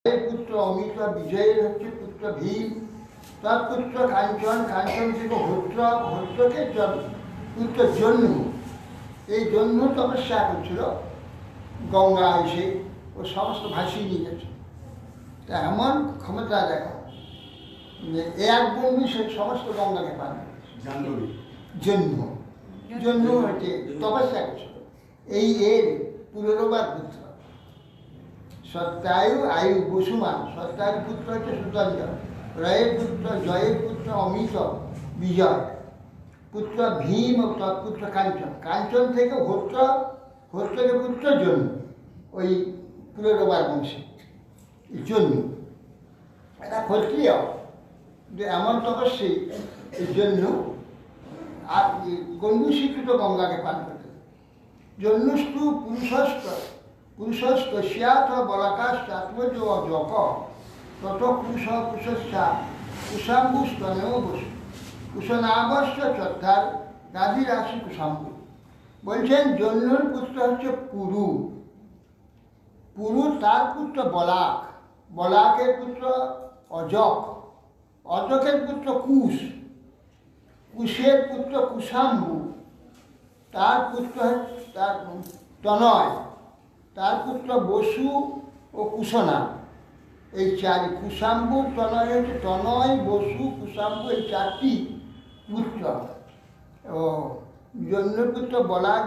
পুত্র অমিত, বিজয়ের হচ্ছে পুত্র ভীম, তার পুত্র কাঞ্চন, কাঞ্চন থেকে হোত্র, হোত্রকে পুত্র জন্মু। এই জন্মু তপস্যা করছিল, গঙ্গা এসে ও সমস্ত ভাসিয়ে নিয়ে গেছে। তা এমন ক্ষমতা দেখো যে এক বন্ধু সে সমস্ত গঙ্গাকে পান জন্ম জন্ম হচ্ছে তপস্যা করছিল। এই এর পুনরবার পুত্র সত্যায়ু, আয়ু বসুমান। সত্যায়ুর পুত্র হচ্ছে সুতঞ্জন, রয়ের পুত্র জয়ের পুত্র অমিত, বিজয় পুত্র ভীম ও তৎপুত্র কাঞ্চন। কাঞ্চন থেকে হোত্র, হোত্রের পুত্র জন্ম, ওই পুনরবার বংশে জন্ম। এটা ক্ষত্রিয় যে এমন তপস্বী, এই জন্য আর গণ্ডুস্বীকৃত গঙ্গাকে পান করতে। জন্মস্তু পুরুষস্ত পুরুষস্ত স্যাৎ বলাকাশ্চ আত্মজ জক তত পুরুষ পুরুষস্যা কুশাম্বুস্তনেও বসু কুশনাবশ্য চত্বার গাদি রাশি কুশাম্বু। বলছেন জন্মর পুত্র হচ্ছে পুরু, পুরু তার পুত্র বলাক, বলাকের পুত্র অজক, অজকের পুত্র কুশ, কুশের পুত্র কুশাম্বু, তার পুত্র তার তনয়, তার পুত্র বসু ও কুশনা। এই চারি কুশাম্বু তনয় হচ্ছে তনয়, বসু, কুশাম্বু, এই চারটি পুত্র। ও জন্মপুত্র বলাক,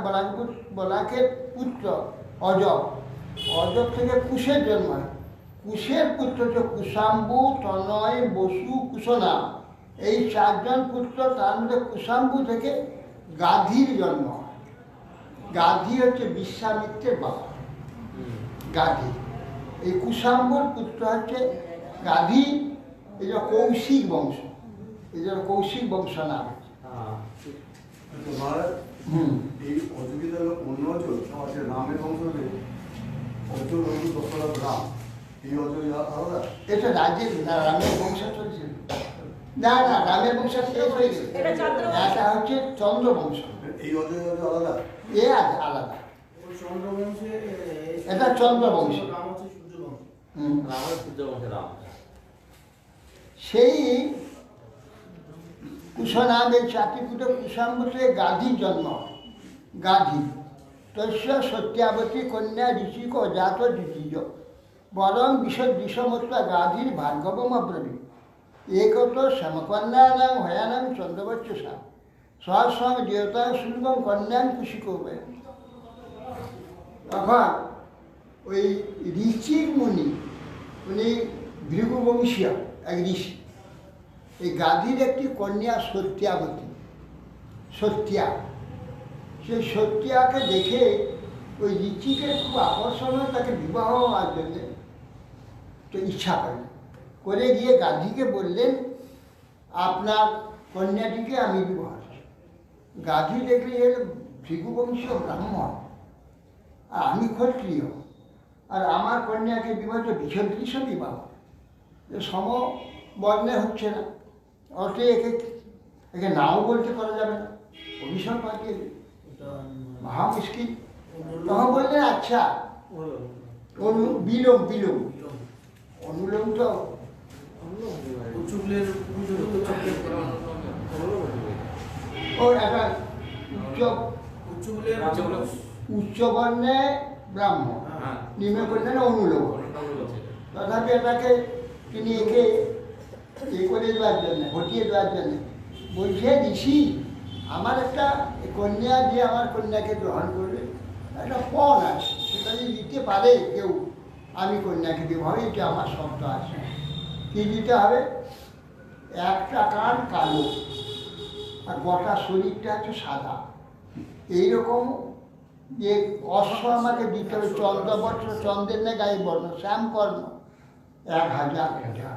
বলাকের পুত্র অজক, অজক থেকে কুশের জন্ম হয়। কুশের পুত্র হচ্ছে কুশাম্বু, তনয়, বসু, কুশনা। এই চারজন পুত্র, তার মধ্যে কুশাম্বু থেকে গাধির জন্ম হয়। গাধি হচ্ছে বিশ্বামিত্রের বাবা, গাধি। এই কুশাম্বুর পুত্র হচ্ছে গাধি। এই যে কৌশিক বংশ, এই যে কৌশিক বংশ নাম। এই অযোগিতা অন্য অজর আছে, রামের বংশ অজর দশরথ রাম, এই অজর আলাদা। এটা রাজের রামের বংশ চলছে না, না রামের বংশ শেষ হয়ে গেছে। এটা হচ্ছে চন্দ্র বংশ, এই অজর আলাদা, এ আছে আলাদা। এটা চন্দ্র বংশ, সেই কুশনামের চাকরিপুত্র কুশাম্বু থেকে গাধির জন্ম। গাধি তস্য সত্যাবতী কন্যা ঋষিক জাত দ্বিতীয় বরং বিষমত্তা গাধির ভার্গবম ব্রবী একত সমকন্যানাং হয়ানাং চন্দ্রবচ্চসা সহস্রম দেবতা শুল্কম কন্যাং কুশিক। তখন ওই ঋষিক মুনি, উনি ভৃগুবংশীয় এক ঋষি, এই গাধির একটি কন্যা সত্যাবতী, সত্যা। সেই সত্যাকে দেখে ওই ঋষিকে খুব আকর্ষণ হয়, তাকে বিবাহ হওয়ার জন্য তো ইচ্ছা করে গিয়ে গাধিকে বললেন, আপনার কন্যাটিকে আমি বিবাহ করছি। গাধি দেখলে এর ভৃগুবংশীয় ব্রাহ্মণ, আর আমি ক্ষত্রিয়, আর আমার কন্যাকে বিবাহ তো বিছদৃশ্য বিবাহ, সম বর্ণে হচ্ছে না, অত একে নাও বলতে করা যাবে না, অভিশাপ পাঠিয়ে মহা মুশকিল। তখন বললেন আচ্ছা বিলোম, বিলোম অনুলোম তো ও একটা উচ্চ বর্ণে ব্রাহ্মণ, নিম্ন করলেন অনুলোম। তথাপি এটাকে তিনি একে করে দেওয়ার জন্যে, ঘটিয়ে দেওয়ার জন্যে বলছে, ঋষি আমার একটা কন্যা, যে আমার কন্যাকে গ্রহণ করবে, একটা পণ আছে, সেটা যদি দিতে পারে কেউ, আমি কন্যাকে বিবাহ, এটা আমার শব্দ আছে। কী দিতে হবে? একটা কান কালো আর গোটা শরীরটা হচ্ছে সাদা, এইরকম যে অশ্ব আমাকে দিতে হবে, চন্দ্রবর্ষ, চন্দ্রের না গায়ে বর্ণ, শ্যামকর্ণ, 1000 টাকা।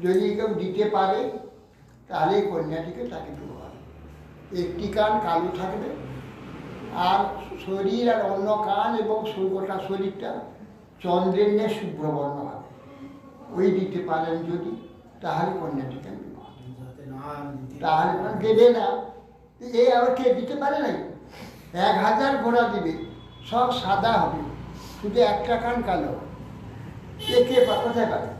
যদি কেউ দিতে পারে তাহলে কন্যাটিকে তাকে বিবাহ। একটি কান কালো থাকবে, আর শরীর আর অন্য কান এবং গোটা শরীরটা চন্দ্রের ন্যায় শুভ্রবর্ণ হবে। ওই দিতে পারেন যদি, তাহলে কন্যাটিকে বিবাহ। তাহলে দেবে না, এই আবার কে দিতে পারে নাই? 1000 ঘোড়া দিবে, সব সাদা হবে, শুধু একটা কান কালো। কে কোথায় পাবে?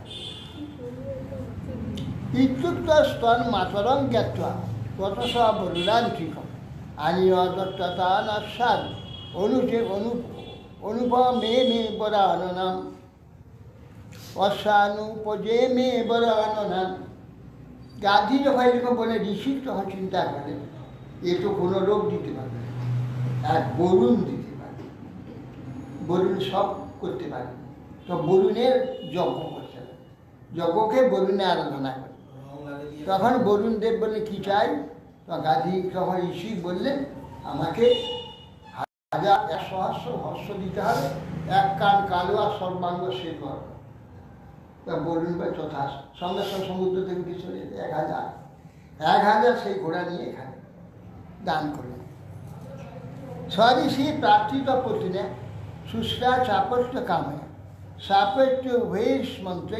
ইত্যুক্ত স্তন মাতরং জ্ঞাত্বা ততস বরুরান্তিক আনিয়দত্ততা নাস্বাদ অনুপমে মে বরাননাম অশ্বানুপজে মে বরাননাম। গান্ধী যখন এরকম বলে ঋষি তখন চিন্তা করে এ তো কোনো রোগ দিতে পারবে না, এক বরুণ দিতে পারে, বরুণ সব করতে পারে। তো বরুণের যজ্ঞ করছে, যজ্ঞকে বরুণে আরাধনা করে। তখন বরুণ দেব বললে কি চাই? তো গান্ধী তখন ঋষি বললেন আমাকে 1000 হর্ষ দিতে হবে, এক কান কালো আর সর্বাঙ্গ শ্বেত। তা বরুণ ভাই তথা সঙ্গে সঙ্গে সমুদ্র থেকে উঠে চলে যেতে 1000 সেই ঘোড়া নিয়ে এখানে দান করলেন। স্বদেশী প্রার্থিত পত্নী সুষ্ঠা চাপত্য কামে সাপত্য ভেষ মন্ত্রে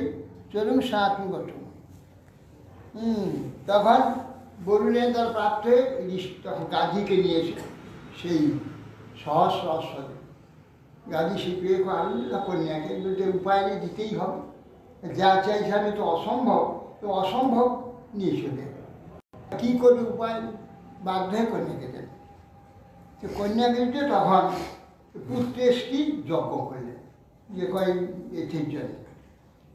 চরম সাপি গঠন। তখন বরুণের দ্বার প্রাপ্ত হয়ে তখন গান্ধীকে নিয়েছে সেই সহস্র অশ্বরে। গান্ধী সে পেয়ে আনন্দ কন্যাকে বলতে উপায় নেই, দিতেই হবে, যা চাইছে আমি তো অসম্ভব, তো অসম্ভব নিয়ে চলে কী করবে, উপায় বাধ্য হয়ে কন্যাকে দেন। তো কন্যাকে দিতে তখন পুত্রেষ্টি যজ্ঞ করলেন যে কয় এটির জন্য।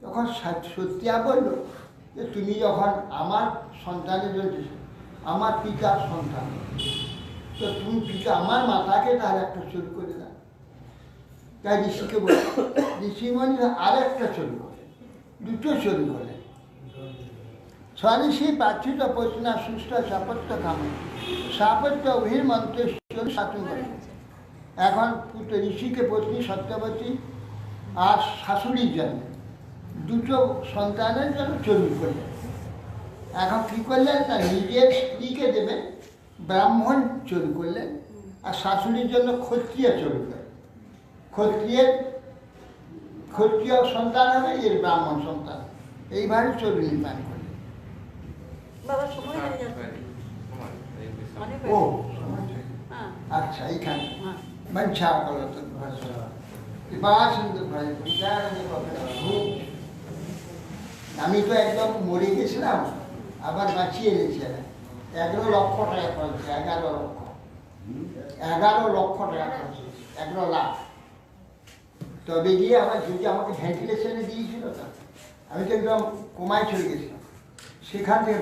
তখন সত্যিয়া বলল যে তুমি যখন আমার সন্তানের জন্য, আমার পিতার সন্তান, তো তুমি পিতা আমার মাতাকে তাহলে একটা চুরি করে দাও। তাই ঋষিকে বলে, ঋষিমণি আর একটা চুরি করে, দুটো চুরি করে। স্বদেশী প্রার্থিত পত্না সুস্থ সাপত্য কামে সাপত্য অভির মন্ত্রে শাসন করে। এখন পুত্র ঋষিকে পত্নী সত্যবতী আর শাশুড়ির জন্য, দুটো সন্তানের জন্য চুরি করলেন। এখন কী করলেন না, নিজের স্ত্রীকে দেবে ব্রাহ্মণ চুরি করলেন, আর শাশুড়ির জন্য ক্ষত্রিয় চুরি করলেন। ক্ষত্রিয় সন্তান হবে, এর ব্রাহ্মণ সন্তান, এইভাবে চুরি নির্মাণ করলেন। ও আচ্ছা, এইখানে মঞ্চা করো তো আমি তো একদম মরে গেছিলাম, আবার বাঁচিয়ে এনেছি। 11 লক্ষ টাকা খরচ, 11 লক্ষ 11 লক্ষ টাকা খরচ, 11 লাখ। তবে গিয়ে আমার যদি আমাকে ভেন্টিলেশনে দিয়েছিল, তো আমি তো একদম কমায় চলে গেছিলাম, সেখান থেকে